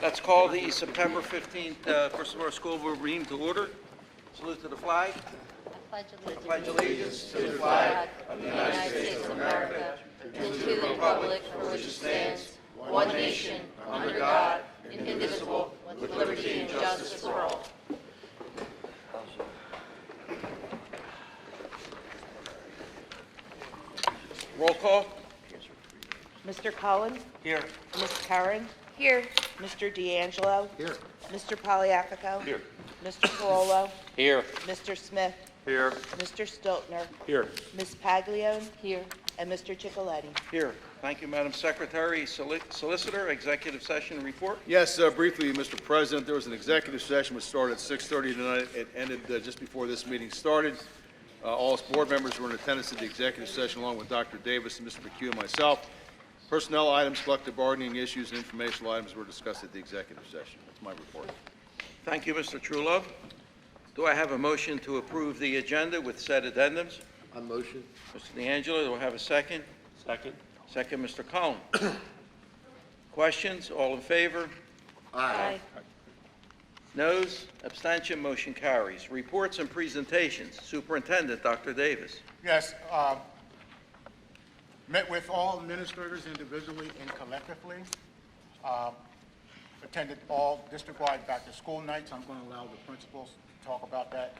Let's call the September 15th First Florida School Board meeting to order. Salute to the flag. I Pledge allegiance to the flag of the United States of America and to the republic for which it stands, one nation, under God, indivisible, with liberty and justice for all. Roll call. Mr. Cullen? Here. Ms. Curran? Here. Mr. D'Angelo? Here. Mr. Poliafico? Here. Mr. Carollo? Here. Mr. Smith? Here. Mr. Stiltner? Here. Ms. Paglione? Here. And Mr. Cicoletti? Here. Thank you, Madam Secretary. Solicitor, executive session report. Yes, briefly, Mr. President, there was an executive session which started at 6:30 tonight. It ended just before this meeting started. All board members were in attendance at the executive session, along with Dr. Davis and Mr. McHugh and myself. Personnel items, collective bargaining issues, and informational items were discussed at the executive session. That's my report. Thank you, Mr. Trullo. Do I have a motion to approve the agenda with said addendums? On motion. Mr. D'Angelo, do I have a second? Second. Second, Mr. Cullen. Questions? All in favor? Aye. Noes? Abstention? Motion carries. Reports and presentations. Superintendent, Dr. Davis. Yes, met with all administrators individually and collectively. Attended all district-wide back-to-school nights. I'm going to allow the principals to talk about that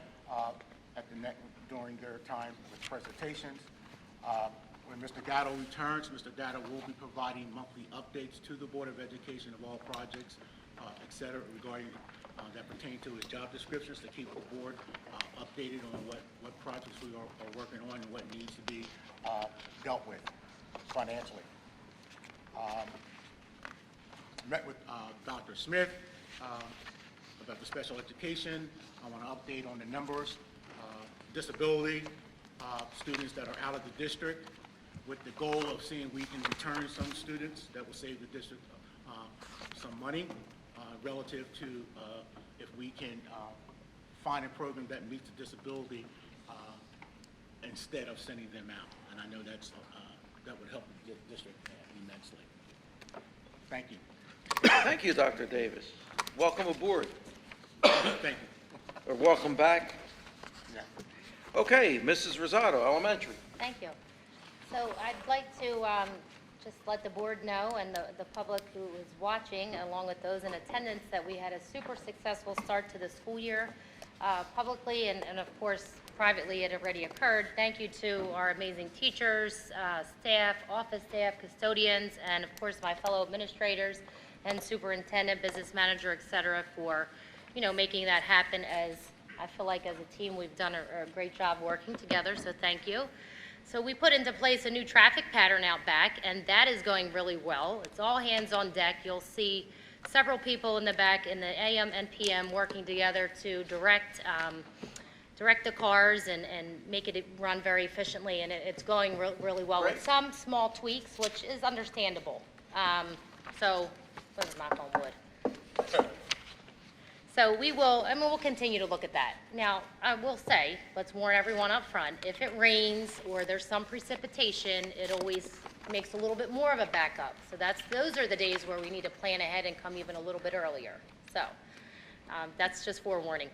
during their time with presentations. When Mr. Gatto returns, Mr. Gatto will be providing monthly updates to the Board of Education of all projects, et cetera, regarding that pertain to his job descriptions, to keep the board updated on what projects we are working on and what needs to be dealt with financially. Met with Dr. Smith about the special education. I want to update on the numbers, disability, students that are out of the district, with the goal of seeing we can return some students that will save the district some money relative to if we can find a program that meets the disability instead of sending them out. And I know that would help the district immensely. Thank you. Thank you, Dr. Davis. Welcome aboard. Thank you. Or welcome back. Yeah. Okay, Mrs. Rosado, elementary. Thank you. So I'd like to just let the board know and the public who is watching, along with those in attendance, that we had a super successful start to the school year. Publicly and of course privately it already occurred. Thank you to our amazing teachers, staff, office staff, custodians, and of course my fellow administrators and superintendent, business manager, et cetera, for making that happen. As I feel like as a team we've done a great job working together, so thank you. So we put into place a new traffic pattern out back, and that is going really well. It's all hands on deck. You'll see several people in the back in the AM and PM working together to direct the cars and make it run very efficiently, and it's going really well with some small tweaks, which is understandable. So, where's my phone wood? So we'll continue to look at that. Now, I will say, let's warn everyone up front, if it rains or there's some precipitation, it always makes a little bit more of a backup. So those are the days where we need to plan ahead and come even a little bit earlier. So that's just forewarning.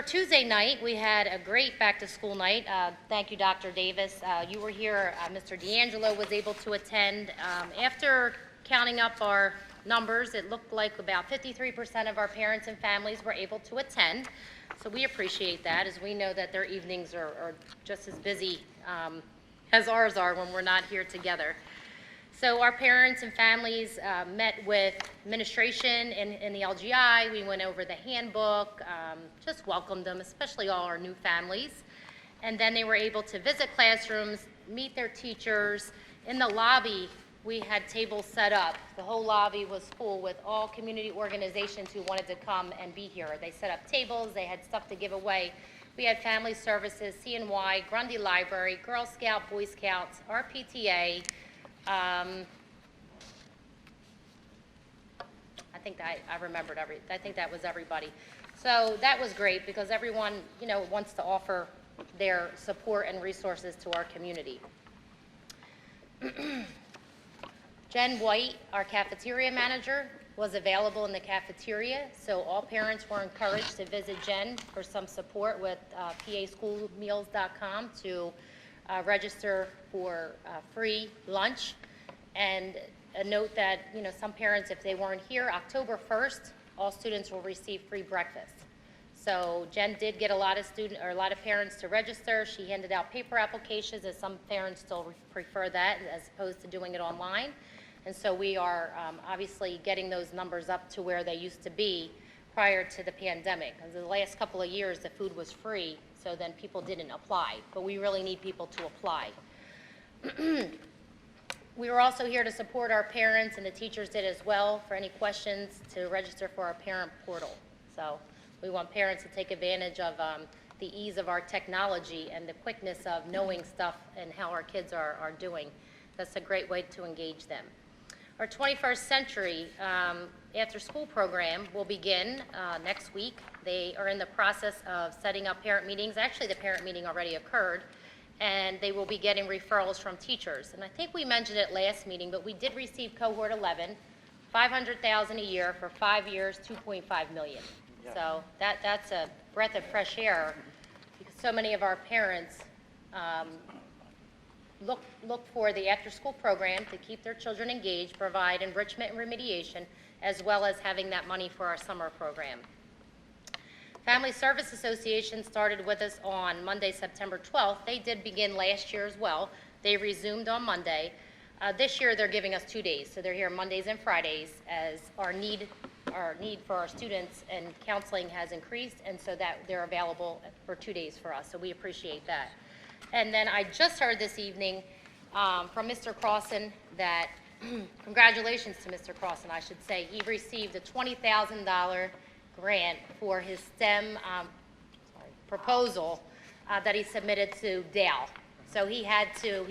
Tuesday night, we had a great back-to-school night. Thank you, Dr. Davis. You were here. Mr. D'Angelo was able to attend. After counting up our numbers, it looked like about 53% of our parents and families were able to attend. So we appreciate that, as we know that their evenings are just as busy as ours are when we're not here together. So our parents and families met with administration in the LGI. We went over the handbook, just welcomed them, especially all our new families. And then they were able to visit classrooms, meet their teachers. In the lobby, we had tables set up. The whole lobby was full with all community organizations who wanted to come and be here. They set up tables, they had stuff to give away. We had Family Services, CNY, Grundy Library, Girl Scout, Boy Scouts, RPTA. I think that I remembered I think that was everybody. So that was great because everyone, wants to offer their support and resources to our community. Jen White, our cafeteria manager, was available in the cafeteria, so all parents were encouraged to visit Jen for some support with paschoolmeals.com to register for free lunch. And a note that, some parents, if they weren't here, October 1st, all students will receive free breakfast. So Jen did get a lot of parents to register. She handed out paper applications, as some parents still prefer that as opposed to doing it online. And so we are obviously getting those numbers up to where they used to be prior to the pandemic. Because the last couple of years, the food was free, so then people didn't apply. But we really need people to apply. We were also here to support our parents, and the teachers did as well, for any questions to register for our parent portal. So we want parents to take advantage of the ease of our technology and the quickness of knowing stuff and how our kids are doing. That's a great way to engage them. Our 21st Century after-school program will begin next week. They are in the process of setting up parent meetings. Actually, the parent meeting already occurred, and they will be getting referrals from teachers. And I think we mentioned it last meeting, but we did receive cohort 11, $500,000 a year for 5 years, $2.5 million. So that's a breath of fresh air, because so many of our parents look for the after-school program to keep their children engaged, provide enrichment and remediation, as well as having that money for our summer program. Family Service Association started with us on Monday, September 12th. They did begin last year as well. They resumed on Monday. This year they're giving us 2 days, so they're here Mondays and Fridays, as our need for our students and counseling has increased, and so that they're available for 2 days for us, so we appreciate that. And then I just heard this evening from Mr. Crossan that, congratulations to Mr. Crossan, I should say, he received a $20,000 grant for his STEM proposal that he submitted to Dale. So he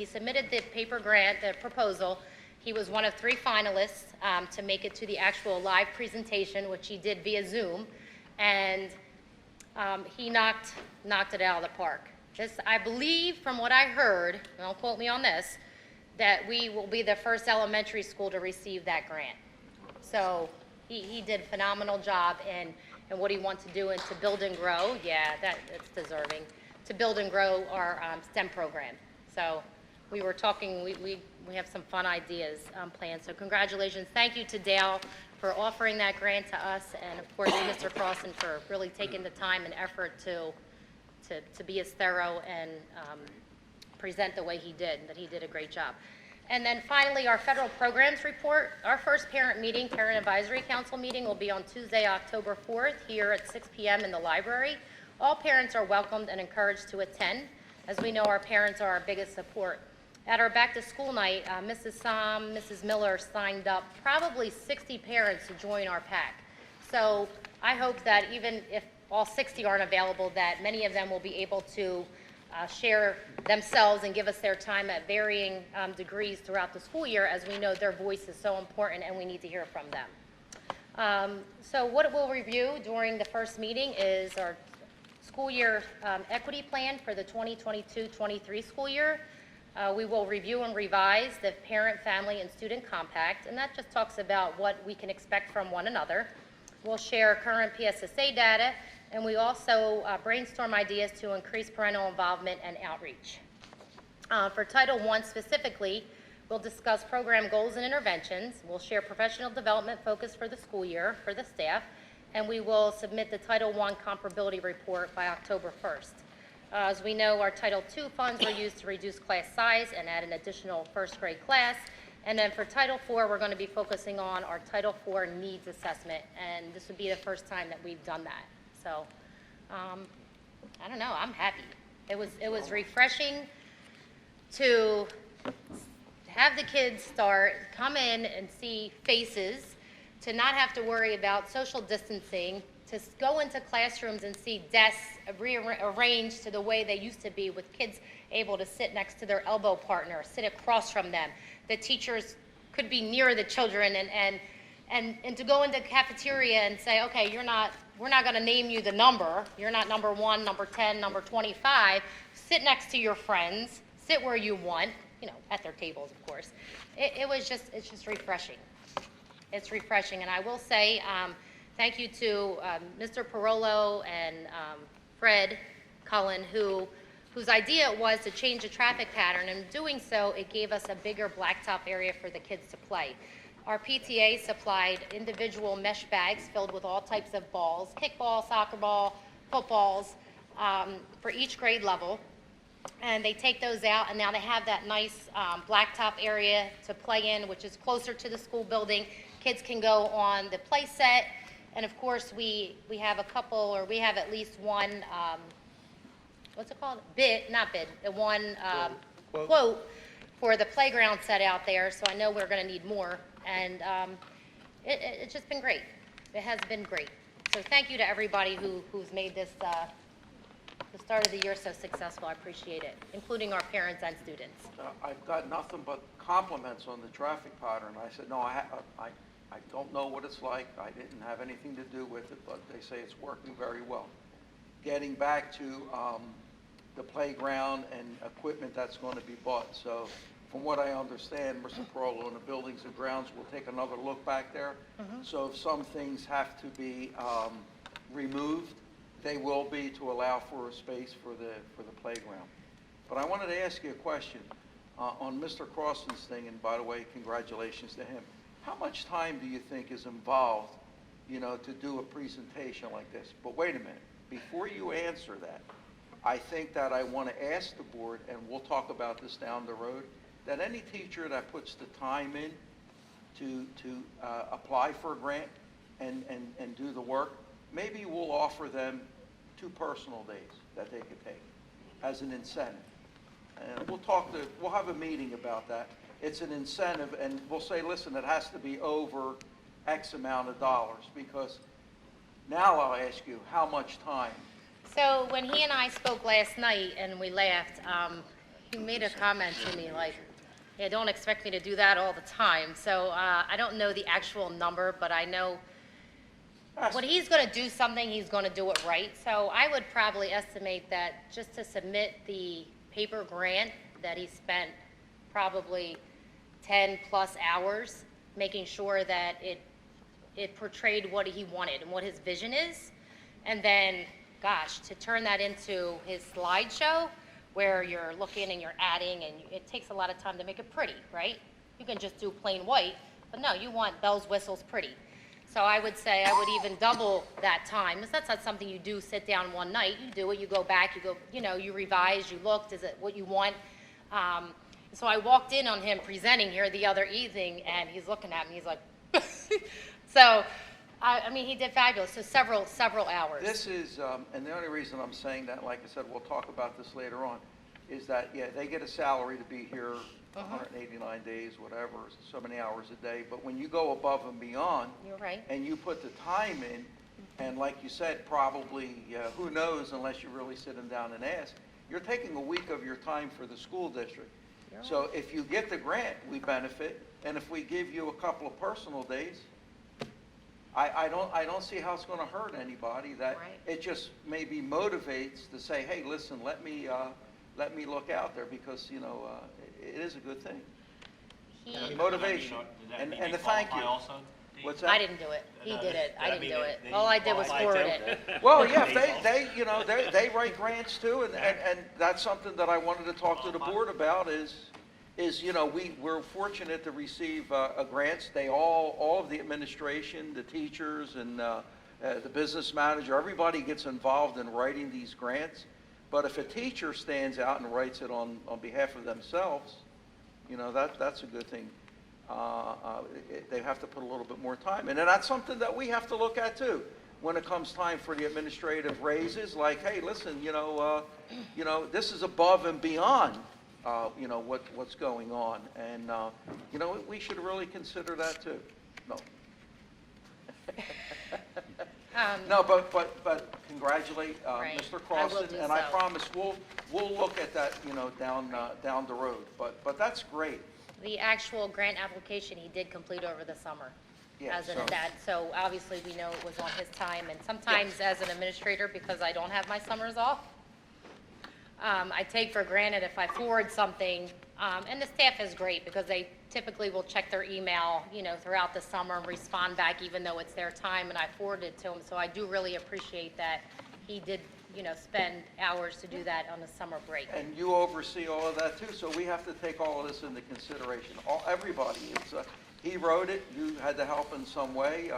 submitted the paper grant, the proposal. He was one of 3 finalists to make it to the actual live presentation, which he did via Zoom, and he knocked it out of the park. I believe, from what I heard, and don't quote me on this, that we will be the first elementary school to receive that grant. So he did a phenomenal job in what he wants to do and to build and grow. Yeah, that's deserving. To build and grow our STEM program. So we were talking, we have some fun ideas planned. So congratulations. Thank you to Dale for offering that grant to us, and of course Mr. Crossan for really taking the time and effort to be as thorough and present the way he did, that he did a great job. And then finally, our federal programs report. Our first parent advisory council meeting will be on Tuesday, October 4th, here at 6 p.m. in the library. All parents are welcomed and encouraged to attend. As we know, our parents are our biggest support. At our back to school night, Mrs. Som, Mrs. Miller signed up probably 60 parents to join our pack. So I hope that even if all 60 aren't available, that many of them will be able to share themselves and give us their time at varying degrees throughout the school year, as we know their voice is so important and we need to hear from them. So what we'll review during the first meeting is our school year equity plan for the 2022-23 school year. We will review and revise the parent, family, and student compact, and that just talks about what we can expect from one another. We'll share current PSSA data, and we also brainstorm ideas to increase parental involvement and outreach. For Title I specifically, we'll discuss program goals and interventions. We'll share professional development focus for the school year for the staff, and we will submit the Title I comparability report by October 1st. As we know, our Title II funds were used to reduce class size and add an additional first grade class. And then for Title IV, we're going to be focusing on our Title IV needs assessment, and this would be the first time that we've done that. So, I don't know, I'm happy. It was refreshing to have the kids come in and see faces, to not have to worry about social distancing, to go into classrooms and see desks rearranged to the way they used to be, with kids able to sit next to their elbow partner, sit across from them. The teachers could be near the children, and to go into the cafeteria and say, okay, we're not going to name you the number. You're not number 1, number 10, number 25. Sit next to your friends. Sit where you want, at their tables, of course. It's just refreshing. It's refreshing. And I will say, thank you to Mr. Parolo and Fred Cullen, whose idea it was to change the traffic pattern. And in doing so, it gave us a bigger blacktop area for the kids to play. Our PTA supplied individual mesh bags filled with all types of balls, kickball, soccer ball, footballs, for each grade level. And they take those out, and now they have that nice blacktop area to play in, which is closer to the school building. Kids can go on the play set, and of course, we have a couple, or we have at least one, what's it called? One quote for the playground set out there, so I know we're gonna need more. And it's just been great. It has been great. So thank you to everybody who's made this, the start of the year so successful. I appreciate it, including our parents and students. I've got nothing but compliments on the traffic pattern. I said, no, I don't know what it's like. I didn't have anything to do with it, but they say it's working very well. Getting back to the playground and equipment that's going to be bought. So from what I understand, Mr. Parolo and the Buildings and Grounds will take another look back there. So if some things have to be removed, they will be, to allow for a space for the playground. But I wanted to ask you a question on Mr. Crossan's thing, and by the way, congratulations to him. How much time do you think is involved, to do a presentation like this? But wait a minute, before you answer that, I think that I want to ask the board, and we'll talk about this down the road, that any teacher that puts the time in to apply for a grant and do the work, maybe we'll offer them 2 personal days that they could take as an incentive. And we'll have a meeting about that. It's an incentive, and we'll say, listen, it has to be over X amount of dollars, because now I'll ask you, how much time? So when he and I spoke last night and we laughed, he made a comment to me like, yeah, don't expect me to do that all the time. So I don't know the actual number, but I know when he's going to do something, he's going to do it right. So I would probably estimate that just to submit the paper grant, that he spent probably 10 plus hours making sure that it portrayed what he wanted and what his vision is. And then, gosh, to turn that into his slideshow where you're looking and you're adding, and it takes a lot of time to make it pretty, right? You can just do plain white, but no, you want bells, whistles, pretty. So I would say I would even double that time, because that's not something you do sit down one night. You do it, you go back, you revise, you looked, is it what you want? So I walked in on him presenting here the other evening, and he's looking at me, he's like, so, I mean, he did fabulous, so several hours. This is, and the only reason I'm saying that, like I said, we'll talk about this later on, is that, yeah, they get a salary to be here 189 days, whatever, so many hours a day. But when you go above and beyond, You're right. and you put the time in, and like you said, probably, who knows, unless you really sit them down and ask, you're taking a week of your time for the school district. You're So if you get the grant, we benefit, and if we give you a couple of personal days, I don't see how it's going to hurt anybody. That Right. it just maybe motivates to say, hey, listen, let me look out there, because it is a good thing. He, Motivation and the thank you. What's that? I didn't do it. He did it. I didn't do it. All I did was forward it. Well, yeah, they write grants too, and that's something that I wanted to talk to the board about is we're fortunate to receive grants. They all of the administration, the teachers, and the business manager, everybody gets involved in writing these grants. But if a teacher stands out and writes it on behalf of themselves, that's a good thing. They have to put a little bit more time in. And that's something that we have to look at too. When it comes time for the administrative raises, like, hey, listen, this is above and beyond, what's going on. And, we should really consider that too. No. No, but congratulate Right. Mr. I will Crossan, do and I so. promise we'll look at that, down the road. But that's great. The actual grant application he did complete over the summer. Yeah, As an so- dad, so obviously we know it was on his time, and sometimes as an administrator, because I don't have my summers off, I take for granted if I forward something, and the staff is great because they typically will check their email, throughout the summer and respond back even though it's their time and I forwarded it to them. So I do really appreciate that he did, spend hours to do that on the summer break. And you oversee all of that too, so we have to take all of this into consideration. Everybody, he wrote it, you had to help in some way.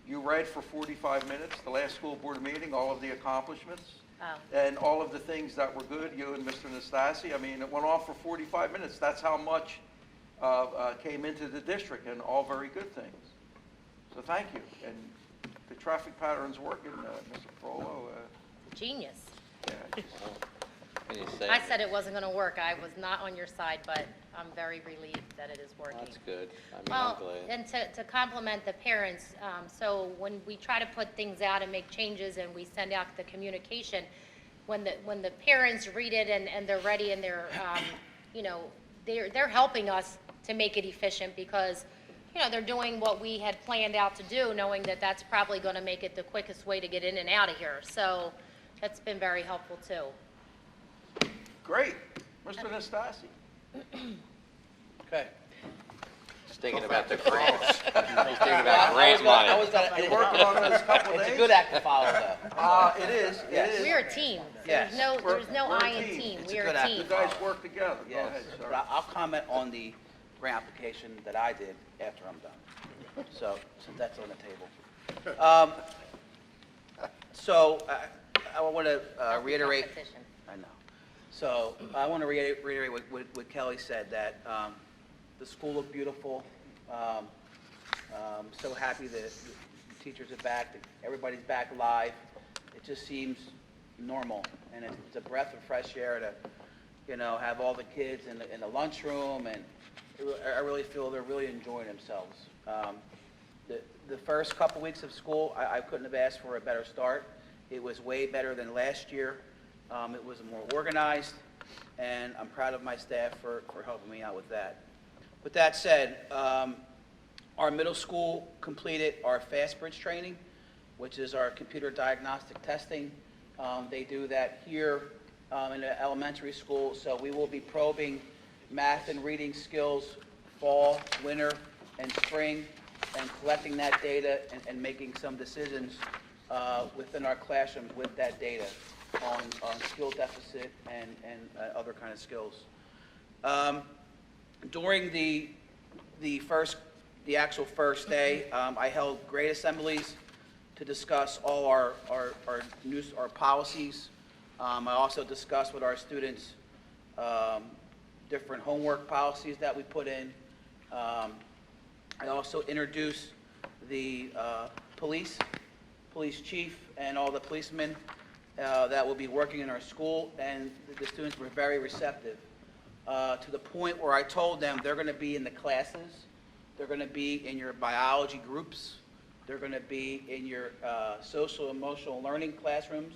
You read for 45 minutes, the last school board meeting, all of the accomplishments. Oh. And all of the things that were good, you and Mr. Nastasi, I mean, it went on for 45 minutes. That's how much came into the district, and all very good things. So thank you. And the traffic pattern's working, Mr. Frollo. Genius. Yeah, Can you say? I said it wasn't going to work. I was not on your side, but I'm very relieved that it is working. That's good. I mean, Well, I'm glad. and to compliment the parents, so when we try to put things out and make changes and we send out the communication, when the parents read it and they're ready and they're, they're helping us to make it efficient because, they're doing what we had planned out to do, knowing that that's probably going to make it the quickest way to get in and out of here. So that's been very helpful too. great. Mr. Nastasi. Okay. Just thinking about the grants. Just thinking about grant money. You're working on this couple days? It's a good act to follow, though. It is, Yes. it is. We're a team. Yes. There's no We're a I in team. team. It's a We're good a act. team. You guys work together. Go Yes, ahead, but sir. I'll comment on the grant application that I did after I'm done. So, since that's on the table. I want to reiterate. Competition. I know. So I want to reiterate what Kelly said, that the school looked beautiful. So happy that the teachers are back, that everybody's back live. It just seems normal, and it's a breath of fresh air to, have all the kids in the lunchroom, and I really feel they're really enjoying themselves. The first couple weeks of school, I couldn't have asked for a better start. It was way better than last year. It was more organized, and I'm proud of my staff for helping me out with that. With that said, our middle school completed our FastBridge training, which is our computer diagnostic testing. They do that here in the elementary school, so we will be probing math and reading skills fall, winter, and spring, and collecting that data and making some decisions within our classrooms with that data on skill deficit and other kind of skills. During the actual first day, I held grade assemblies to discuss all our policies. I also discussed with our students different homework policies that we put in. I also introduced the police chief and all the policemen that will be working in our school, and the students were very receptive to the point where I told them they're going to be in the classes, they're going to be in your biology groups, they're going to be in your social emotional learning classrooms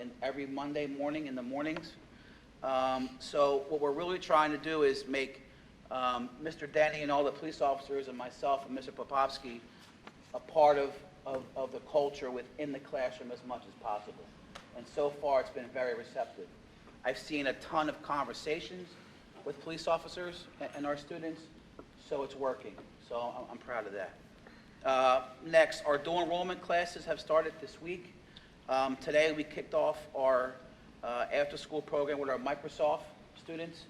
in every Monday morning in the mornings. So what we're really trying to do is make Mr. Denny and all the police officers and myself and Mr. Popovsky a part of the culture within the classroom as much as possible. And so far, it's been very receptive. I've seen a ton of conversations with police officers and our students, so it's working. So I'm proud of that. Next, our dual enrollment classes have started this week. Today, we kicked off our after-school program with our Microsoft students.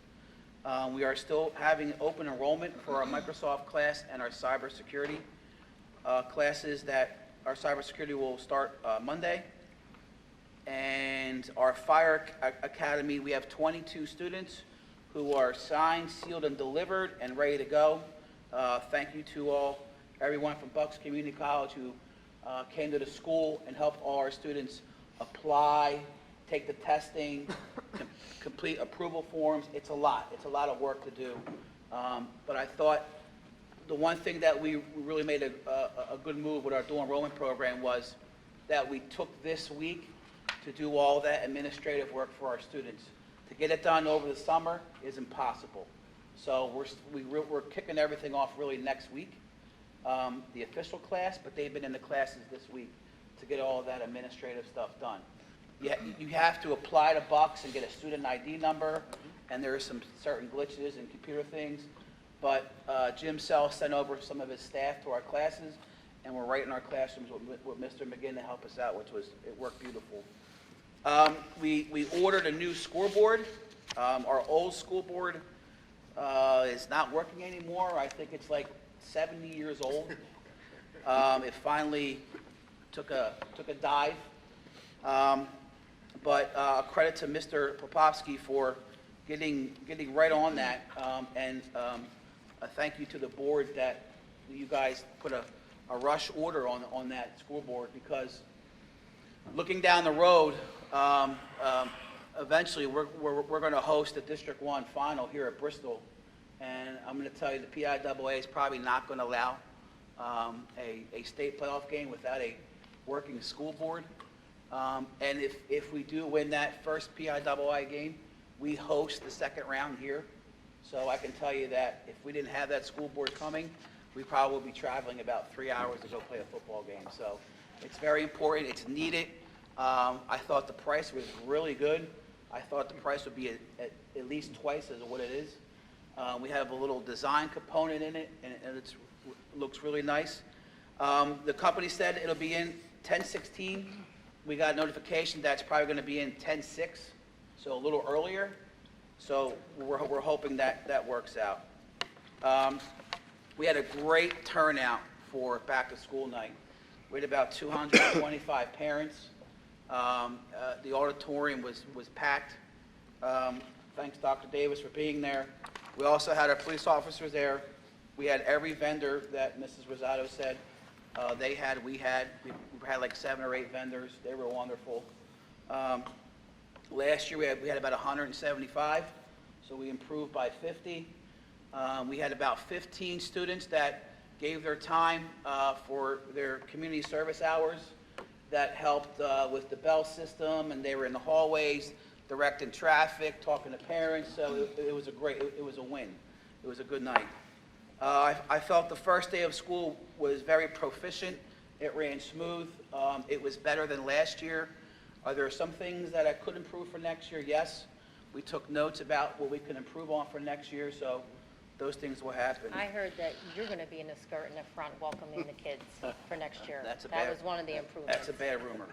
We are still having open enrollment for our Microsoft class and our cybersecurity classes that our cybersecurity will start Monday. And our fire academy, we have 22 students who are signed, sealed, and delivered and ready to go. Thank you to everyone from Bucks Community College who came to the school and helped all our students apply, take the testing, complete approval forms. It's a lot. It's a lot of work to do. But I thought the one thing that we really made a good move with our dual enrollment program was that we took this week to do all that administrative work for our students. To get it done over the summer is impossible. So we're kicking everything off really next week, the official class, but they've been in the classes this week to get all of that administrative stuff done. you have to apply to Bucks and get a student ID number, and there are some certain glitches and computer things. But Jim Sell sent over some of his staff to our classes, and we're right in our classrooms with Mr. McGinn to help us out, it worked beautiful. We ordered a new scoreboard. Our old scoreboard is not working anymore. I think it's like 70 years old. It finally took a dive. But credit to Mr. Popovsky for getting right on that, and a thank you to the board that you guys put a rush order on that scoreboard, because looking down the road, eventually we're going to host the District 1 final here at Bristol, and I'm going to tell you the PIAA is probably not going to allow a state playoff game without a working school board. And if we do win that first PIAA game, we host the second round here. So I can tell you that if we didn't have that school board coming, we probably would be traveling about 3 hours to go play a football game. So it's very important. It's needed. I thought the price was really good. I thought the price would be at least twice as what it is. We have a little design component in it, and it looks really nice. The company said it'll be in 10/16. We got notification that it's probably going to be in 10/6, so a little earlier. So we're hoping that works out. We had a great turnout for back to school night. We had about 225 parents. The auditorium was packed. Thanks, Dr. Davis, for being there. We also had our police officers there. We had every vendor that Mrs. Rosado said they had. We had like 7 or 8 vendors. They were wonderful. Last year we had about 175, so we improved by 50. We had about 15 students that gave their time for their community service hours that helped with the bell system, and they were in the hallways directing traffic, talking to parents. So it was a win. It was a good night. I felt the first day of school was very proficient. It ran smooth. It was better than last year. Are there some things that I could improve for next year? Yes. We took notes about what we can improve on for next year, so those things will happen. I heard that you're going to be in a skirt in the front welcoming the kids for next year. That was one of the improvements. That's a bad rumor.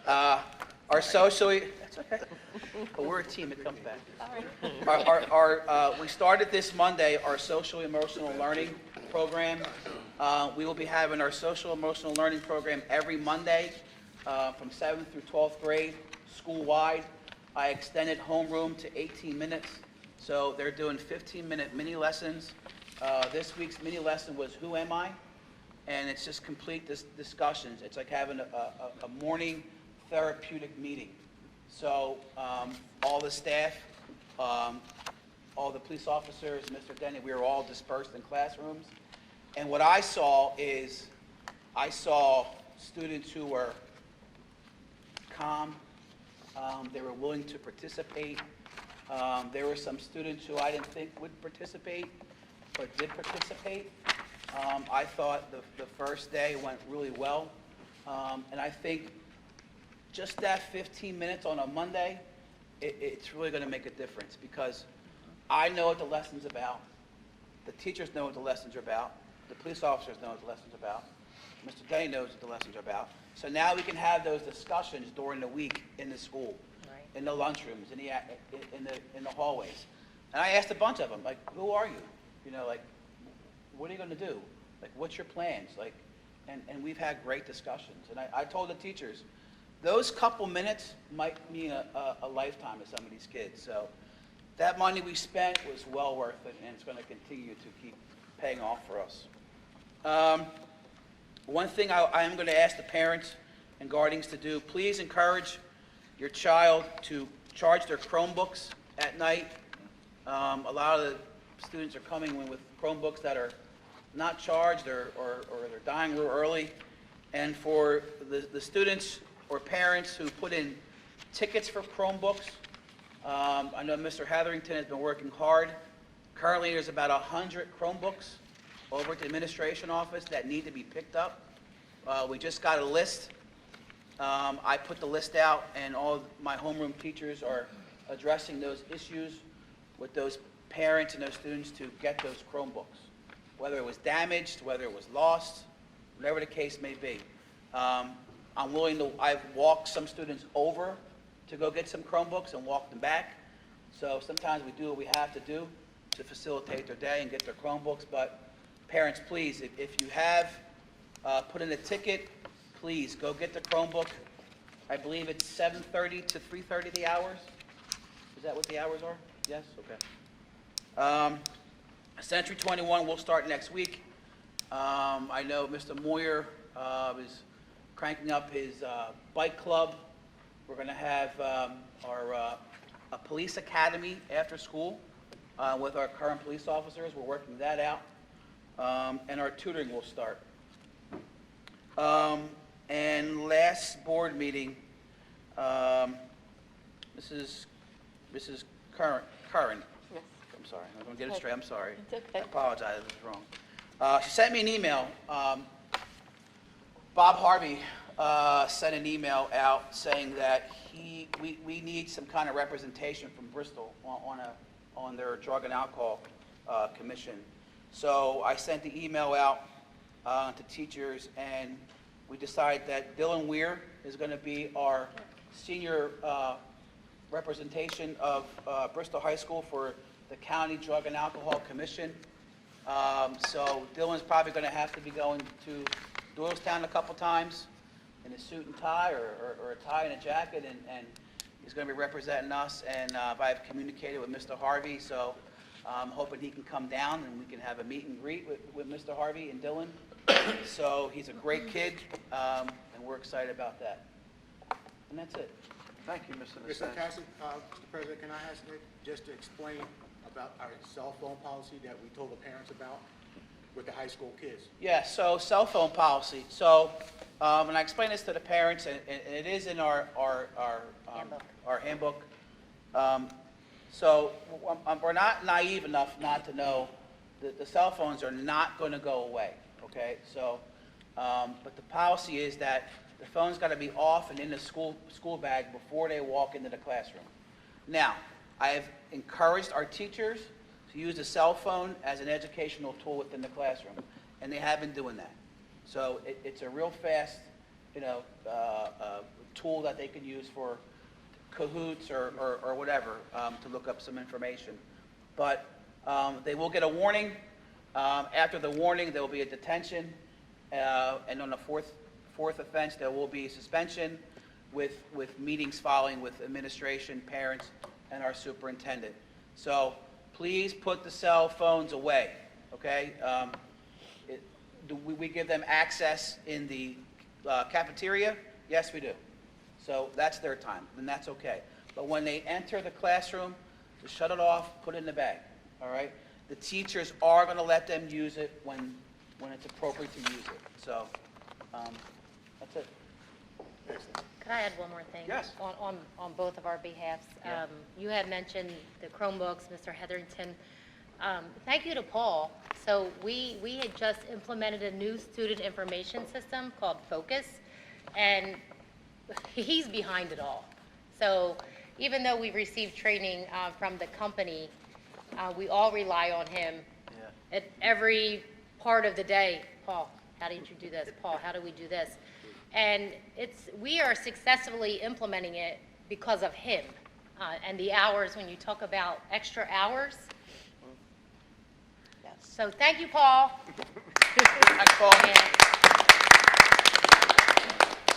Ah. Our socially, that's okay. But we're a team, it comes back. We started this Monday, our social emotional learning program. We will be having our social emotional learning program every Monday from 7th through 12th grade, school-wide. I extended homeroom to 18 minutes, so they're doing 15-minute mini lessons. This week's mini lesson was Who Am I? And it's just complete discussions. It's like having a morning therapeutic meeting. So all the staff, all the police officers, Mr. Denny, we were all dispersed in classrooms. And what I saw is, I saw students who were calm. They were willing to participate. There were some students who I didn't think would participate, but did participate. I thought the first day went really well. And I think just that 15 minutes on a Monday, it's really going to make a difference, because I know what the lesson's about. The teachers know what the lessons are about. The police officers know what the lessons are about. Mr. Denny knows what the lessons are about. So now we can have those discussions during the week in the school, Right. in the lunchrooms, in the hallways. And I asked a bunch of them, like, who are you? You know, like, what are you going to do? Like, what's your plans? Like, and we've had great discussions. And I told the teachers, those couple minutes might mean a lifetime to some of these kids. So that money we spent was well worth it, and it's going to continue to keep paying off for us. One thing I am going to ask the parents and guardians to do, please encourage your child to charge their Chromebooks at night. A lot of the students are coming in with Chromebooks that are not charged, or they're dying real early. And for the students or parents who put in tickets for Chromebooks, I know Mr. Hetherington has been working hard. Currently, there's about 100 Chromebooks over at the administration office that need to be picked up. We just got a list, I put the list out, and all my homeroom teachers are addressing those issues with those parents and those students to get those Chromebooks, whether it was damaged, whether it was lost, whatever the case may be. I'm willing to, I've walked some students over to go get some Chromebooks and walk them back. So sometimes we do what we have to do to facilitate their day and get their Chromebooks. But parents, please, if you have put in a ticket, please go get the Chromebook. I believe it's 7:30 to 3:30 the hours. Is that what the hours are? Yes? Okay. Century 21 will start next week. I know Mr. Moyer is cranking up his bike club. We're going to have a police academy after school with our current police officers. We're working that out. And our tutoring will start. And last board meeting, Mrs. Curran. Yes. I'm sorry, I'm going to get it straight, I'm sorry. It's okay. I apologize, it was wrong. She sent me an email. Bob Harvey sent an email out saying that we need some kind of representation from Bristol on their drug and alcohol commission. So I sent the email out to teachers, and we decided that Dylan Weir is going to be our senior representation of Bristol High School for the County Drug and Alcohol Commission. So Dylan's probably going to have to be going to Doylestown a couple times in a suit and tie, or a tie and a jacket, and he's going to be representing us. And I've communicated with Mr. Harvey, so I'm hoping he can come down and we can have a meet and greet with Mr. Harvey and Dylan. So he's a great kid, and we're excited about that. And that's it. Thank you, Mr. Mr. Nassau. Cassie, Mr. President, can I ask Nick just to explain about our cell phone policy that we told the parents about with the high school kids? Yeah, so cell phone policy. So, and I explained this to the parents, and it is in our Handbook. our handbook. So we're not naive enough not to know that the cell phones are not going to go away, okay? So, but the policy is that the phone's got to be off and in the school bag before they walk into the classroom. Now, I have encouraged our teachers to use the cell phone as an educational tool within the classroom, and they have been doing that. So it's a real fast, tool that they can use for Cahoots or whatever, to look up some information. But they will get a warning. After the warning, there will be a detention, and on the fourth offense, there will be suspension with meetings following with administration, parents, and our superintendent. So please put the cell phones away, okay? Do we give them access in the cafeteria? Yes, we do. So that's their time, and that's okay. But when they enter the classroom, just shut it off, put it in the bag, all right? The teachers are going to let them use it when it's appropriate to use it. So that's it. Could I add one more thing? Yes. On both of our behalfs. Yeah. You had mentioned the Chromebooks, Mr. Hetherington. Thank you to Paul. So we had just implemented a new student information system called Focus, and he's behind it all. So even though we've received training from the company, we all rely on him at every part of the day. Paul, how did you do this? Paul, how do we do this? And we are successfully implementing it because of him. And the hours, when you talk about extra hours. Yes. So thank you, Paul. Thanks, Paul.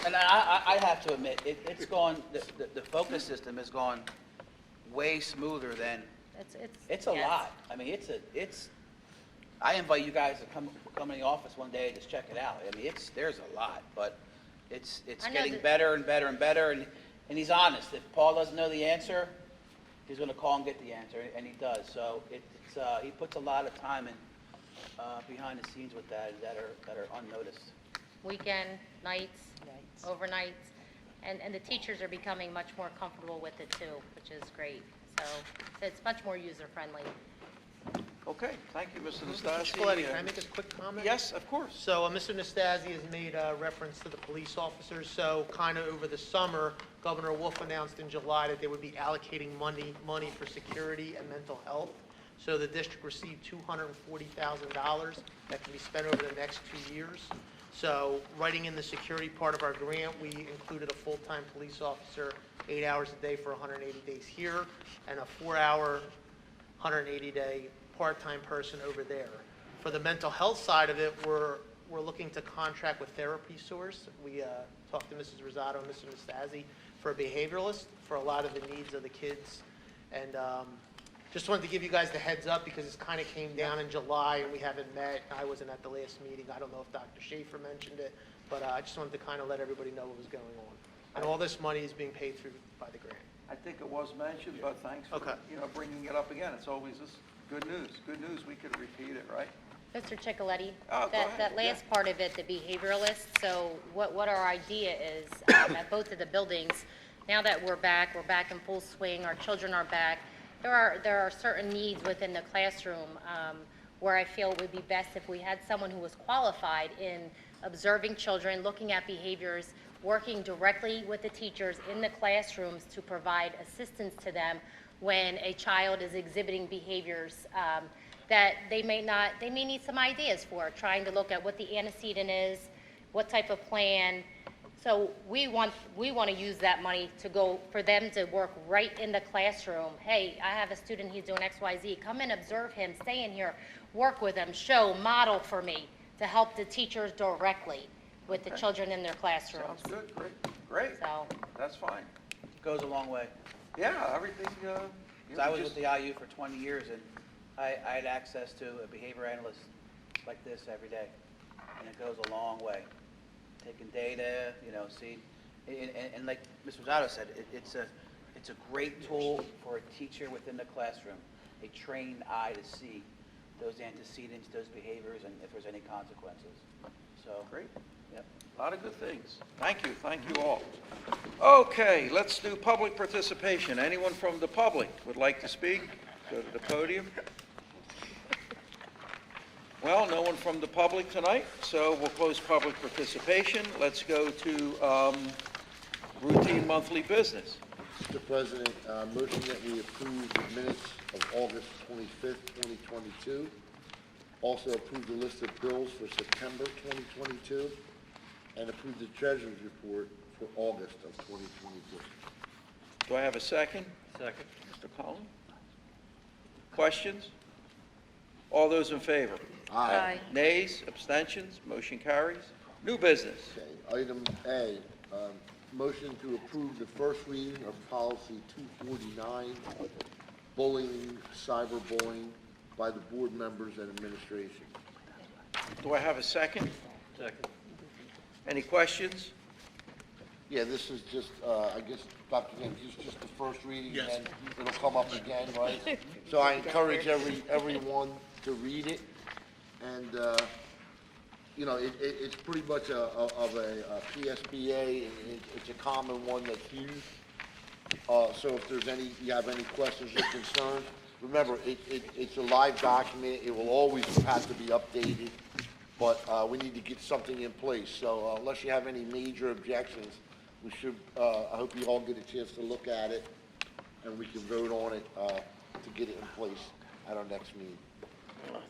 And And I have to admit, it's gone, the Focus system has gone way smoother than, it's a yes. lot. I mean, I invite you guys to come in the office one day and just check it out. I mean, there's a lot, but it's I know getting that- better and better and better, and he's honest. If Paul doesn't know the answer, he's gonna call and get the answer, and he does. So he puts a lot of time in, behind the scenes with that are unnoticed. Weekend, nights, overnights, and the teachers are becoming much more comfortable with it too, which is great. So it's much more user-friendly. Okay, thank you, Mr. Nastasi. Chicoletti, can I make a quick comment? Yes, of course. So Mr. Nastasi has made reference to the police officers. So kind of over the summer, Governor Wolf announced in July that they would be allocating money for security and mental health. So the district received $240,000 that can be spent over the next 2 years. So writing in the security part of our grant, we included a full-time police officer, 8 hours a day for 180 days here, and a 4-hour, 180-day part-time person over there. For the mental health side of it, we're looking to contract with Therapy Source. We talked to Mrs. Rosado and Mr. Nastasi for a behavioralist for a lot of the needs of the kids. And just wanted to give you guys the heads up because this kind of came down in July and we haven't met. I wasn't at the last meeting. I don't know if Dr. Schaefer mentioned it, but I just wanted to kind of let everybody know what was going on. And all this money is being paid through by the grant. I think it was mentioned, but thanks for, Okay. bringing it up again. It's always this good news. Good news, we could repeat it, right? Mr. Chicoletti, Oh, go ahead, that last yeah. part of it, the behavioralist, so what our idea is at both of the buildings, now that we're back in full swing, our children are back, there are certain needs within the classroom where I feel it would be best if we had someone who was qualified in observing children, looking at behaviors, working directly with the teachers in the classrooms to provide assistance to them when a child is exhibiting behaviors that they may need some ideas for, trying to look at what the antecedent is, what type of plan. So we want to use that money to go, for them to work right in the classroom. Hey, I have a student, he's doing X, Y, Z. Come and observe him, stay in here, work with him, show, model for me to help the teachers directly with the children in their classrooms. Sounds good, great. So, That's fine. Goes a long way. Yeah, everything, So I was with the IU for 20 years, and I had access to a behavior analyst like this every day, and it goes a long way. Taking data, see, and like Mr. Rosado said, it's a great tool for a teacher within the classroom, a trained eye to see those antecedents, those behaviors, and if there's any consequences. So Great. Yep. A lot of good things. Thank you all. Okay, let's do public participation. Anyone from the public would like to speak? Go to the podium. Well, no one from the public tonight, so we'll close public participation. Let's go to routine monthly business. Mr. President, motion that we approve the minutes of August 25th, 2022. Also approve the list of bills for September 2022, and approve the treasurer's report for August of 2022. Do I have a second? Second. Mr. Collins? Questions? All those in favor? Aye. Nays, abstentions, motion carries. New business. Okay, item A, motion to approve the first reading of policy 249, bullying, cyberbullying, by the board members and administration. Do I have a second? Second. Any questions? Yeah, this is just, I guess, Dr. James, this is just the first reading, Yes. and then it'll come up again, right? So I encourage everyone to read it, and, it's pretty much of a PSBA, and it's a common one that's used. So if you have any questions or concerns, remember, it's a live document, it will always have to be updated, but we need to get something in place. So unless you have any major objections, we should, I hope you all get a chance to look at it, and we can vote on it to get it in place at our next meeting.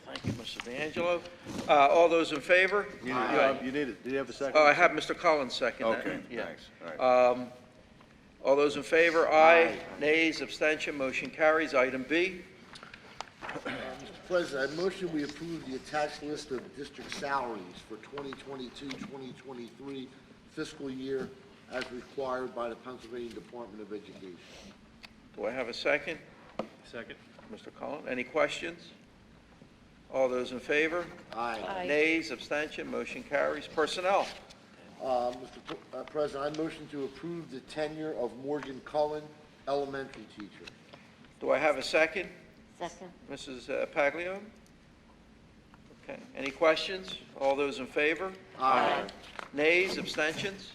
Thank you, Mr. D'Angelo. All those in favor? You need it, did you have a second? Oh, I have Mr. Collins second. Okay, Yeah. thanks, all right. All those in favor? Aye. Nays, abstention, motion carries. Item B. Mr. President, I motion we approve the attached list of district salaries for 2022-2023 fiscal year as required by the Pennsylvania Department of Education. Do I have a second? Second. Mr. Collins, any questions? All those in favor? Aye. Nays, abstention, motion carries. Personnel. Mr. President, I motion to approve the tenure of Morgan Cullen, elementary teacher. Do I have a second? second. Mrs. Paglione? Okay, any questions? All those in favor? Aye. Nays, abstentions?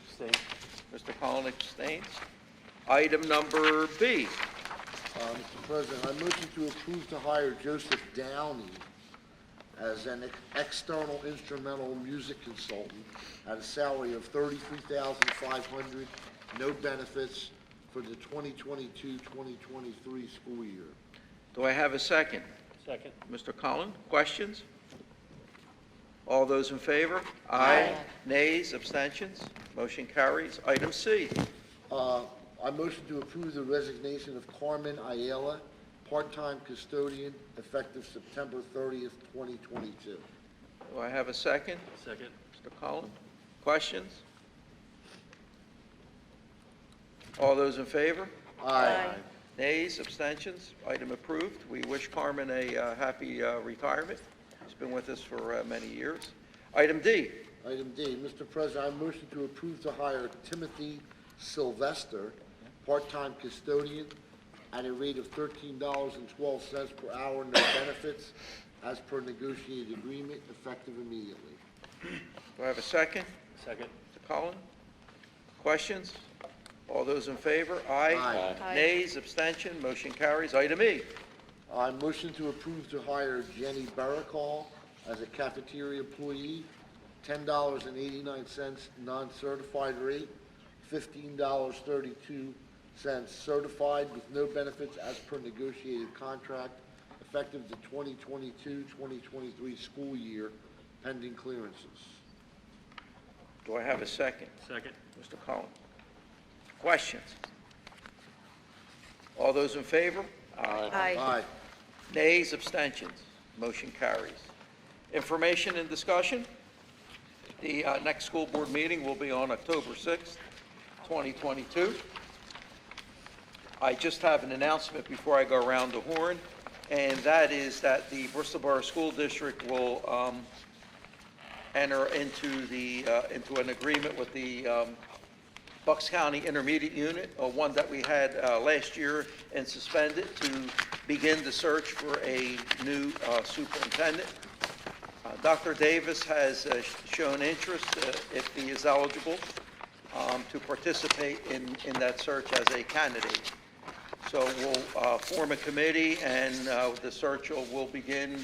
Mr. Collins abstains. Item number B. Mr. President, I motion to approve to hire Joseph Downey as an external instrumental music consultant at a salary of $33,500, no benefits, for the 2022-2023 school year. Do I have a second? Second. Mr. Cullen, questions? All those in favor? Aye. Nays, abstentions? Motion carries. Item C. I motion to approve the resignation of Carmen Ayala, part-time custodian, effective September 30th, 2022. Do I have a second? Second. Mr. Cullen, questions? All those in favor? Aye. Nays, abstentions? Item approved. We wish Carmen a happy retirement. She's been with us for many years. Item D. Item D, Mr. President, I motion to approve to hire Timothy Sylvester, part-time custodian, at a rate of $13.12 per hour, no benefits, as per negotiated agreement, effective immediately. Do I have a second? Second. Mr. Cullen? Questions? All those in favor? Aye. Aye. Aye. Nays, abstention, motion carries. Item E. I motion to approve to hire Jenny Barakal as a cafeteria employee, $10.89 non-certified rate, $15.32 certified with no benefits as per negotiated contract, effective the 2022-2023 school year, pending clearances. Do I have a second? Second. Mr. Cullen? Questions? All those in favor? Aye. Aye. Nays, abstentions, motion carries. Information and discussion. The next school board meeting will be on October 6th, 2022. I just have an announcement before I go around the horn, and that is that the Bristol Borough School District will enter into an agreement with the Bucks County Intermediate Unit, one that we had last year and suspended, to begin the search for a new superintendent. Dr. Davis has shown interest, if he is eligible, to participate in that search as a candidate. So we'll form a committee, and the search will begin,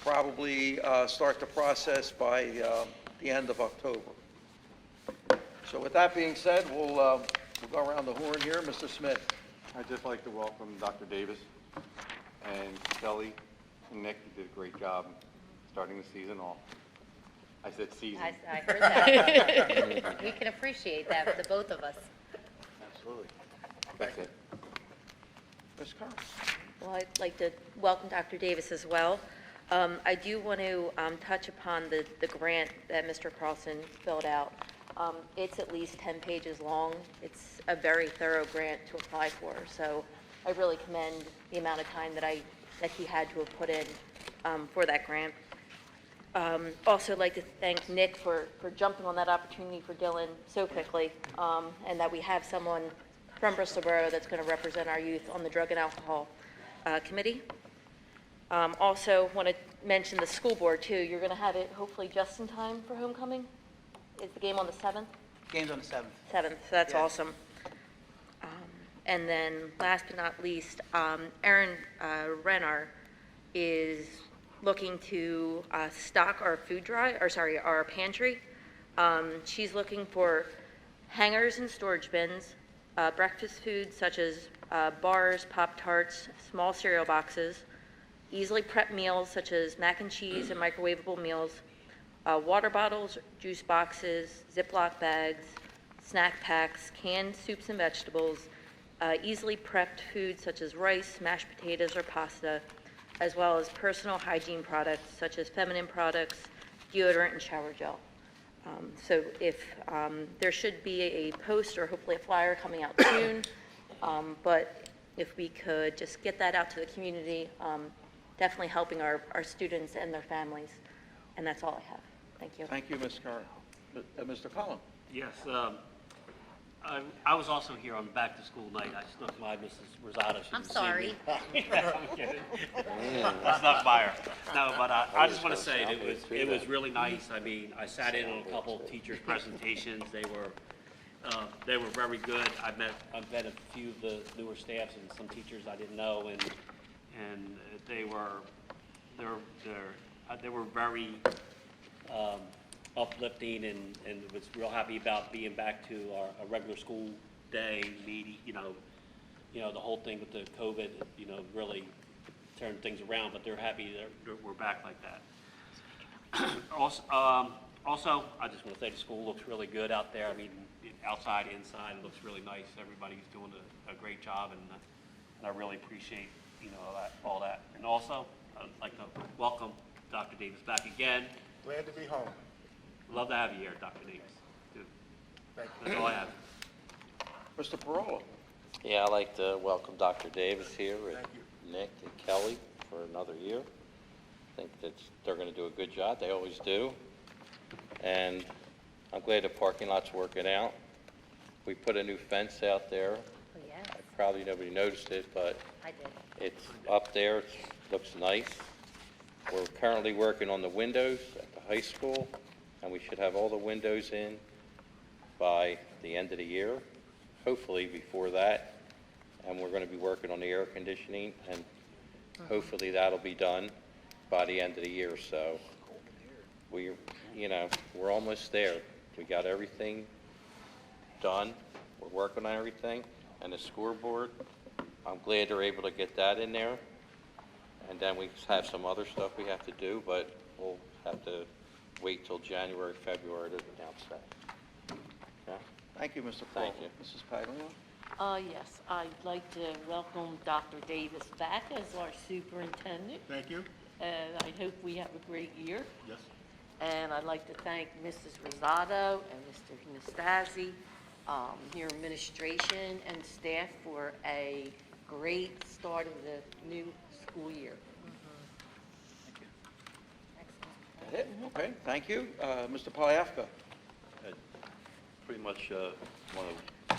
probably start the process by the end of October. So with that being said, we'll go around the horn here. Mr. Smith. I'd just like to welcome Dr. Davis and Kelly and Nick. You did a great job starting the season off. I said season. I heard that. We can appreciate that for the both of us. Absolutely. That's it. Ms. Carr. Well, I'd like to welcome Dr. Davis as well. I do want to touch upon the grant that Mr. Carlson filled out. It's at least 10 pages long. It's a very thorough grant to apply for, so I really commend the amount of time that he had to have put in for that grant. Also, I'd like to thank Nick for jumping on that opportunity for Dylan so quickly, and that we have someone from Bristol Borough that's going to represent our youth on the Drug and Alcohol Committee. Also, want to mention the school board, too. You're going to have it hopefully just in time for homecoming? Is the game on the 7th? Game's on the 7th. 7th, so that's Yes. awesome. And then, last but not least, Erin Renner is looking to stock our our pantry. She's looking for hangers and storage bins, breakfast foods such as bars, Pop-Tarts, small cereal boxes, easily prepped meals such as mac and cheese and microwavable meals, water bottles, juice boxes, Ziploc bags, snack packs, canned soups and vegetables, easily prepped foods such as rice, mashed potatoes, or pasta, as well as personal hygiene products such as feminine products, deodorant, and shower gel. So if there should be a post or hopefully a flyer coming out soon, but if we could just get that out to the community, definitely helping our students and their families. And that's all I have. Thank you. Thank you, Ms. Carr. Mr. Cullen. Yes, I was also here on back-to-school night. I snuck by Mrs. Rosado. She I'm didn't see me. sorry. I'm kidding. I snuck by her. No, but I just want to say it was really nice. I mean, I sat in on a couple of teachers' presentations. They were very good. I've met a few of the newer staffs and some teachers I didn't know, and they were very uplifting, and was real happy about being back to a regular school day meeting. The whole thing with the COVID, really turned things around. But they're happy that we're back like that. Also, I just want to say the school looks really good out there. I mean, outside, inside, it looks really nice. Everybody's doing a great job, and I really appreciate, all that. And also, I'd like to welcome Dr. Davis back again. Glad to be home. Love to have you here, Dr. Davis. Good. Thank you. That's all I have. Mr. Parola. Yeah, I'd like to welcome Dr. Davis here and Thank you. Nick and Kelly for another year. I think they're going to do a good job. They always do. And I'm glad the parking lot's working out. We put a new fence out there. Oh, yes, Probably nobody noticed it, but I did. it's up there. It looks nice. We're currently working on the windows at the high school, and we should have all the windows in by the end of the year, hopefully before that. And we're going to be working on the air conditioning, and hopefully that'll be done by the end of the year. So we're almost there. We got everything done. We're working on everything. And the scoreboard, I'm glad they're able to get that in there. And then we have some other stuff we have to do, but we'll have to wait till January, February to announce that. Okay? Thank you, Mr. Parola. Thank you. Mrs. Paglione? Yes, I'd like to welcome Dr. Davis back as our superintendent, Thank you. and I hope we have a great year. Yes. And I'd like to thank Mrs. Rosado and Mr. Nastasi, your administration and staff for a great start of the new school year. That it? Okay, thank you. Mr. Poliafka? I pretty much want to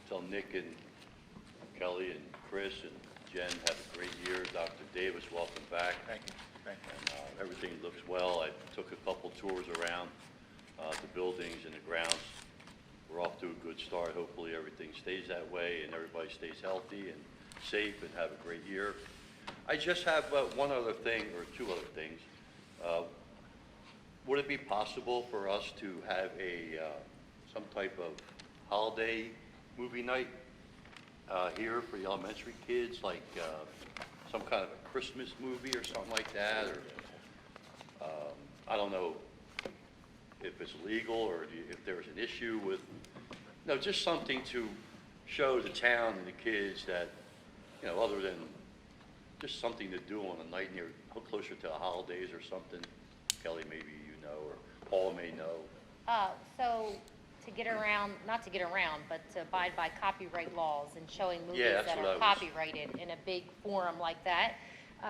tell Nick and Kelly and Chris and Jen have a great year. Dr. Davis, welcome back. Thank you. Thank you. And everything looks well. I took a couple tours around the buildings and the grounds. We're off to a good start. Hopefully everything stays that way and everybody stays healthy and safe and have a great year. I just have one other thing, or two other things. Would it be possible for us to have some type of holiday movie night here for the elementary kids, like some kind of a Christmas movie or something like that? Or I don't know if it's legal or if there's an issue with, just something to show the town and the kids that, other than just something to do on a night near, closer to the holidays or something. Kelly, maybe you know, or Paul may know. So to get around, not to get around, but to abide by copyright laws and showing movies Yeah, that's that what are I was- copyrighted in a big forum like that.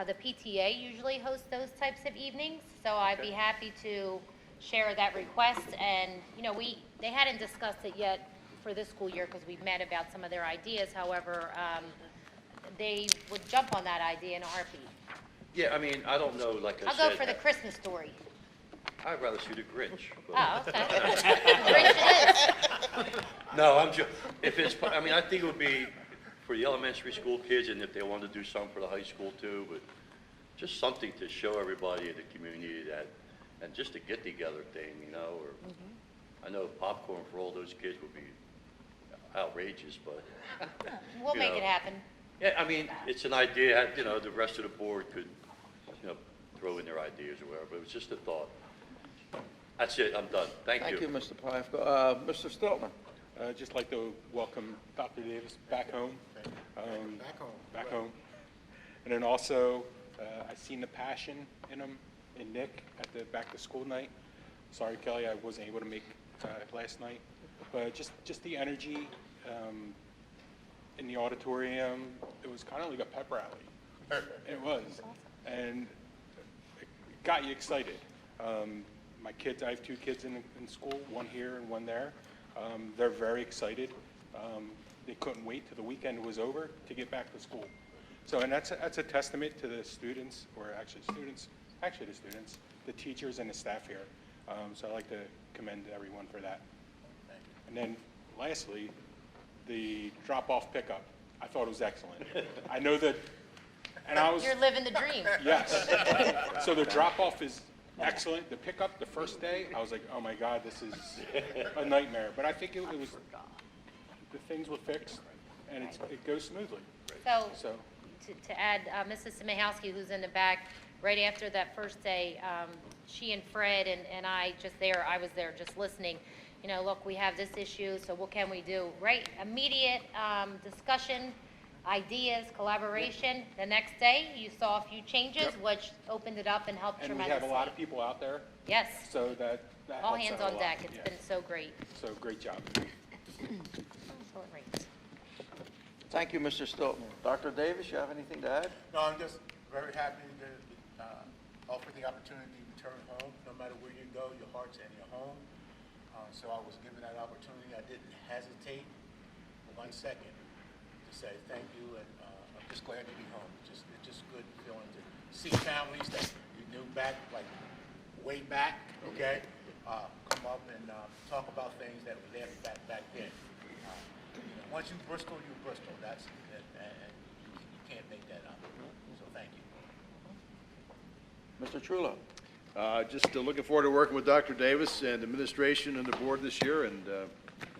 The PTA usually hosts those types of evenings, so I'd be Okay. happy to share that request. And, they hadn't discussed it yet for this school year because we've met about some of their ideas. However, they would jump on that idea in a heartbeat. Yeah, I mean, I don't know, like I I'll said. go for the Christmas story. I'd rather see the Grinch. but- Oh, okay. Grinch it is. No, if it's, I mean, I think it would be for the elementary school kids, and if they want to do something for the high school too, but just something to show everybody in the community that, and just a get-together thing, or, I know popcorn for all those kids would be outrageous, but. We'll make it happen. Yeah, I mean, it's an idea, the rest of the board could, throw in their ideas or whatever, but it was just a thought. That's it, I'm done. Thank you. Thank you, Mr. Poliafka. Mr. Stiltner? I'd just like to welcome Dr. Davis back home. Back home. Back home. And then also, I've seen the passion in him, in Nick, at the back-to-school night. Sorry, Kelly, I wasn't able to make last night. But just the energy in the auditorium, it was kind of like a pep rally. It was. And it got you excited. My kids, I have two kids in school, one here and one there. They're very excited. They couldn't wait till the weekend was over to get back to school. So, and that's a testament to the students, the teachers and the staff here. So I'd like to commend everyone for that. And then lastly, the drop-off pickup. I thought it was excellent. I know that, and I was, You're living the dream. yes. So the drop-off is excellent. The pickup, the first day, I was like, oh my God, this is a nightmare. But I think it was, the things were fixed, and it goes smoothly. So, to add, Mrs. Samahowski, who's in the back, right after that first day, she and Fred and I I was there just listening. You know, look, we have this issue, so what can we do? Right, immediate discussion, ideas, collaboration. The next day, you saw a few changes, Yep. which opened it up and helped And we tremendously. have a lot of people out there, Yes, so that all helps hands out a on lot. deck. It's Yeah. been so great. So great job. Short rates. Thank you, Mr. Stiltner. Dr. Davis, you have anything to add? No, I'm just very happy to offer the opportunity to return home. No matter where you go, your heart's in your home. So I was given that opportunity. I didn't hesitate for 1 second to say thank you, and I'm just glad to be home. It's just good feeling to see families that you knew back, like way back, okay, come up and talk about things that were there back then. You know, once you Bristol, you Bristol. That's it, and you can't make that up. So thank you. Mr. Trullo? Just looking forward to working with Dr. Davis and administration and the board this year, and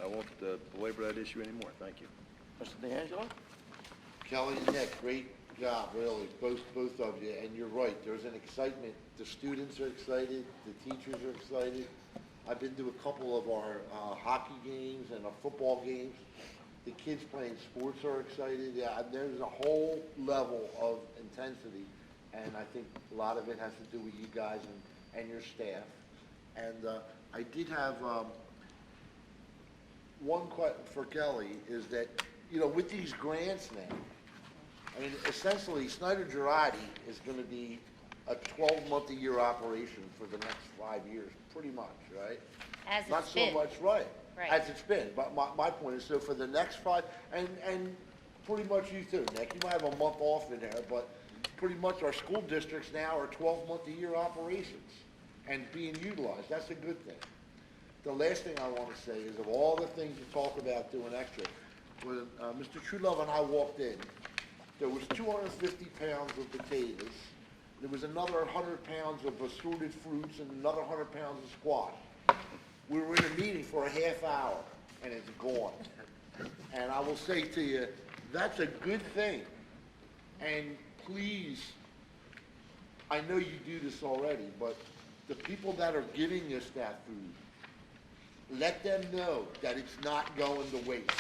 I won't belabor that issue anymore. Thank you. Mr. D'Angelo? Kelly and Nick, great job, really, both of you, and you're right, there's an excitement. The students are excited, the teachers are excited. I've been to a couple of our hockey games and our football games. The kids playing sports are excited. Yeah, there's a whole level of intensity, and I think a lot of it has to do with you guys and your staff. And I did have one question for Kelly, is that, you know, with these grants now, I mean, essentially, Snyder Girardi is going to be a 12-month-a-year operation for the next 5 years, pretty much, right? As Not it's so been. much, right? Right. As it's been. But my point is, so for the next 5, and pretty much you too, Nick, you might have a month off in there, but pretty much our school districts now are 12-month-a-year operations and being utilized. That's a good thing. The last thing I want to say is, of all the things you talk about doing extra, when Mr. Truelove and I walked in, there was 250 pounds of potatoes, there was another 100 pounds of assorted fruits, and another 100 pounds of squash. We were in a meeting for a half hour, and it's gone. And I will say to you, that's a good thing. And please, I know you do this already, but the people that are giving us that food, let them know that it's not going to waste.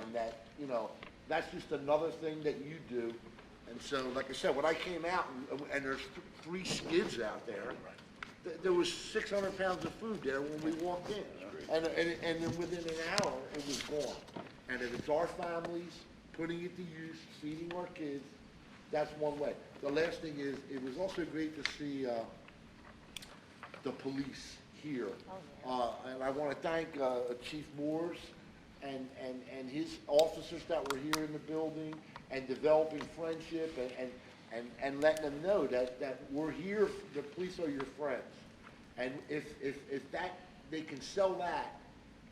And that, you know, that's just another thing that you do. And so, like I said, when I came out, and there's 3 skids out there, there was 600 pounds of food there when we walked in. And then within an hour, it was gone. And if it's our families putting it to use, feeding our kids, that's one way. The last thing is, it was also great to see the police here. And I want to thank Chief Moores and his officers that were here in the building, and developing friendship and letting them know that we're here, the police are your friends. And if that, they can sell that,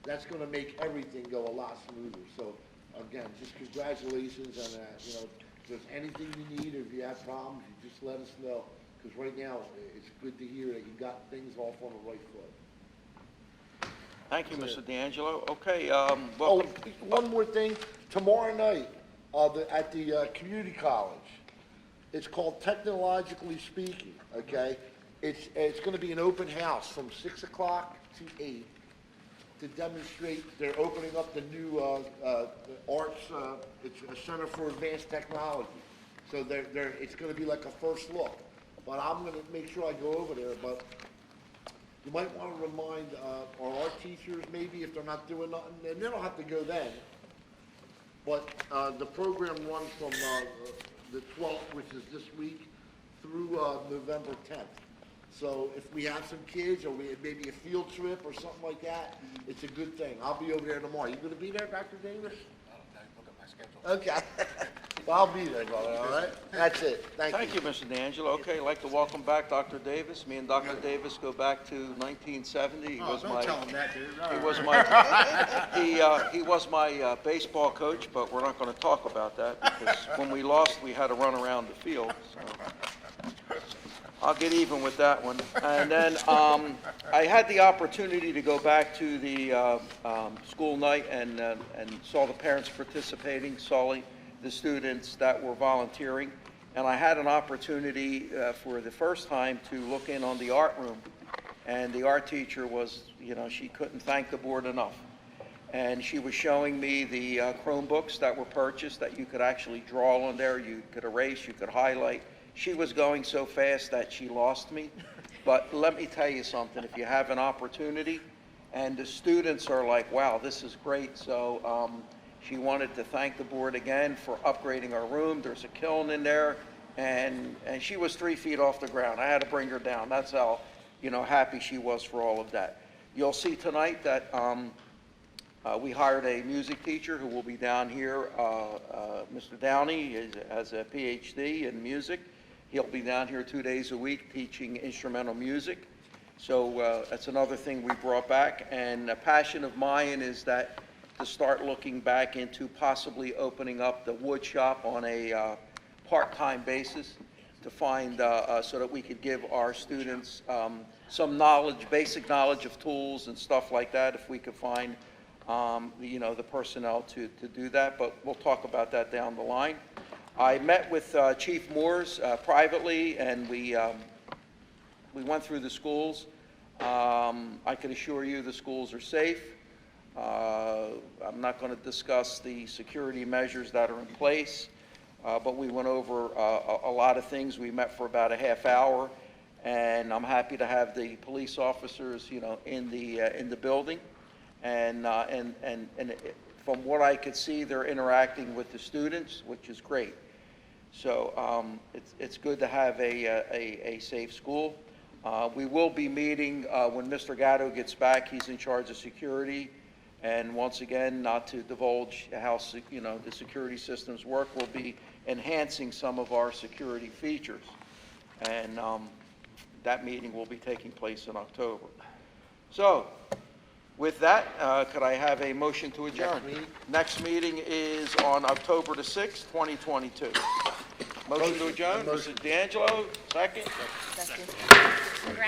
that's going to make everything go a lot smoother. So again, just congratulations, and you know, if there's anything you need, or if you have problems, you just let us know. Because right now, it's good to hear that you got things off on the right foot. Thank you, Mr. D'Angelo. Okay, Oh, welcome. one more thing. Tomorrow night, at the community college, it's called Technologically Speaking, okay? It's going to be an open house from 6 o'clock to 8 to demonstrate. They're opening up the new arts, it's a Center for Advanced Technology. So it's going to be like a first look. But I'm going to make sure I go over there, but you might want to remind our art teachers, maybe if they're not doing nothing, and they don't have to go then. But the program runs from the 12th, which is this week, through November 10th. So if we have some kids, or maybe a field trip or something like that, it's a good thing. I'll be over there tomorrow. You going to be there, Dr. Davis? I don't know, look at my schedule. Okay. Well, I'll be there, brother, all right? That's it. Thank you. Thank you, Mr. D'Angelo. Okay, I'd like to welcome back Dr. Davis. Me and Dr. Davis go back to 1970. He Oh, was don't my, tell him that, dude. he was my, he was my baseball coach, but we're not going to talk about that because when we lost, we had to run around the field. So I'll get even with that one. And then I had the opportunity to go back to the school night and saw the parents participating, saw the students that were volunteering. And I had an opportunity for the first time to look in on the art room. And the art teacher was, she couldn't thank the board enough. And she was showing me the Chromebooks that were purchased that you could actually draw on there, you could erase, you could highlight. She was going so fast that she lost me. But let me tell you something, if you have an opportunity, and the students are like, wow, this is great. So she wanted to thank the board again for upgrading our room. There's a kiln in there, and she was 3 feet off the ground. I had to bring her down. That's how, happy she was for all of that. You'll see tonight that we hired a music teacher who will be down here. Mr. Downey has a PhD in music. He'll be down here 2 days a week teaching instrumental music. So that's another thing we brought back. And a passion of mine is that to start looking back into possibly opening up the wood shop on a part-time basis to find, so that we could give our students some knowledge, basic knowledge of tools and stuff like that, if we could find, the personnel to do that. But we'll talk about that down the line. I met with Chief Moores privately, and we went through the schools. I can assure you the schools are safe. I'm not going to discuss the security measures that are in place, but we went over a lot of things. We met for about a half hour, and I'm happy to have the police officers, in the building. And from what I could see, they're interacting with the students, which is great. So it's good to have a safe school. We will be meeting when Mr. Gatto gets back. He's in charge of security. And once again, not to divulge how the security systems work, we'll be enhancing some of our security features. And that meeting will be taking place in October. So with that, could I have a motion to adjourn? Next meeting is on October the 6th, 2022. Motion to adjourn, Mrs. D'Angelo, second. Second.